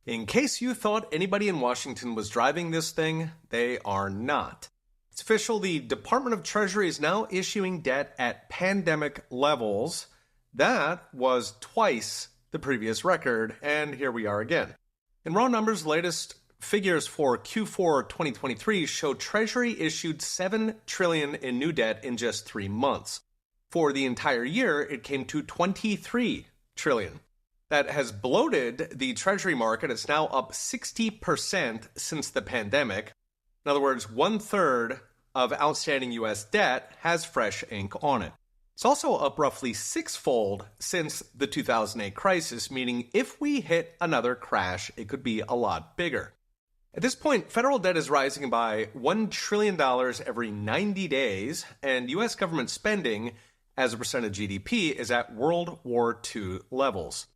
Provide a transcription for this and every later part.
In case you thought anybody in Washington was driving this thing, they are not. It's official, the Department of Treasury is now issuing debt at pandemic levels. That was twice the previous record, and here we are again. In raw numbers, latest figures for Q4 2023 show Treasury issued $7 trillion in new debt in just 3 months. For the entire year, it came to $23 trillion. That has bloated the Treasury market. It's now up 60% since the pandemic. In other words, 1/3 of outstanding U.S. debt has fresh ink on it. It's also up roughly sixfold since the 2008 crisis, meaning if we hit another crash, it could be a lot bigger. At this point, federal debt is rising by $1 trillion every 90 days, and U.S. government spending as a percent of GDP is at World War II levels.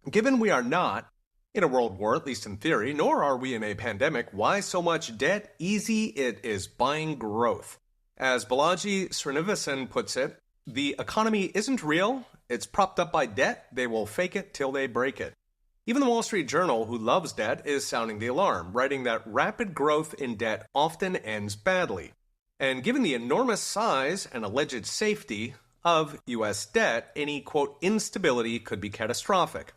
Given we are not in a world war, at least in theory, nor are we in a pandemic, why so much debt? Easy, it is buying growth. As Balaji Srinivasan puts it, the economy isn't real, it's propped up by debt, they will fake it till they break it. Even the Wall Street Journal, who loves debt, is sounding the alarm, writing that rapid growth in debt often ends badly. And given the enormous size and alleged safety of U.S. debt, any, quote, instability could be catastrophic.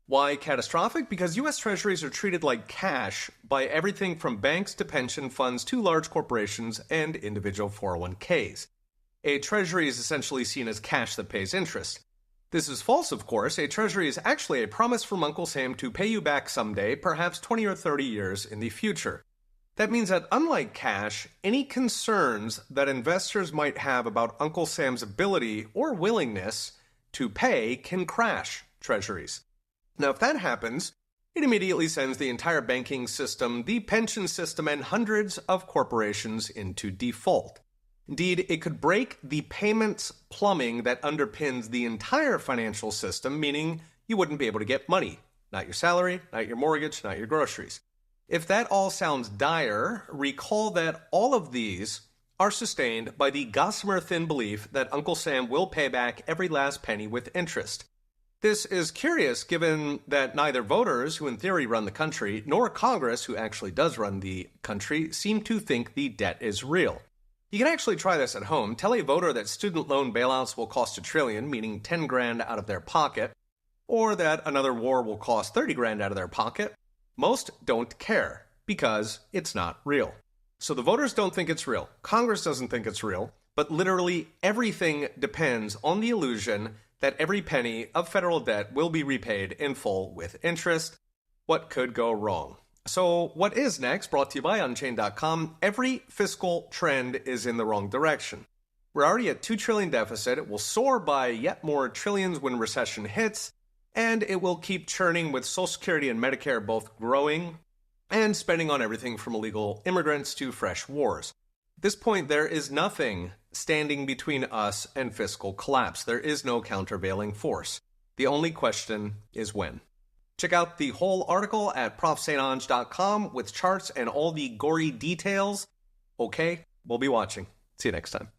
Why catastrophic? Because U.S. Treasuries are treated like cash by everything from banks to pension funds to large corporations and individual 401ks. A Treasury is essentially seen as cash that pays interest. This is false, of course. A Treasury is actually a promise from Uncle Sam to pay you back someday, perhaps 20 or 30 years in the future. That means that unlike cash, any concerns that investors might have about Uncle Sam's ability or willingness to pay can crash Treasuries. Now, if that happens, it immediately sends the entire banking system, the pension system, and hundreds of corporations into default. Indeed, it could break the payments plumbing that underpins the entire financial system, meaning you wouldn't be able to get money. Not your salary, not your mortgage, not your groceries. If that all sounds dire, recall that all of these are sustained by the gossamer-thin belief that Uncle Sam will pay back every last penny with interest. This is curious given that neither voters, who in theory run the country, nor Congress, who actually does run the country, seem to think the debt is real. You can actually try this at home. Tell a voter that student loan bailouts will cost $1 trillion, meaning 10 grand out of their pocket, or that another war will cost 30 grand out of their pocket. Most don't care, because it's not real. So the voters don't think it's real. Congress doesn't think it's real, but literally everything depends on the illusion that every penny of federal debt will be repaid in full with interest. What could go wrong? So what is next? Brought to you by Unchained.com. Every fiscal trend is in the wrong direction. We're already at $2 trillion deficit. It will soar by yet more trillions when recession hits, and it will keep churning with Social Security and Medicare both growing and spending on everything from illegal immigrants to fresh wars. At this point, there is nothing standing between us and fiscal collapse. There is no countervailing force. The only question is when. Check out the whole article at profsaintonge.com with charts and all the gory details. Okay, we'll be watching. See you next time.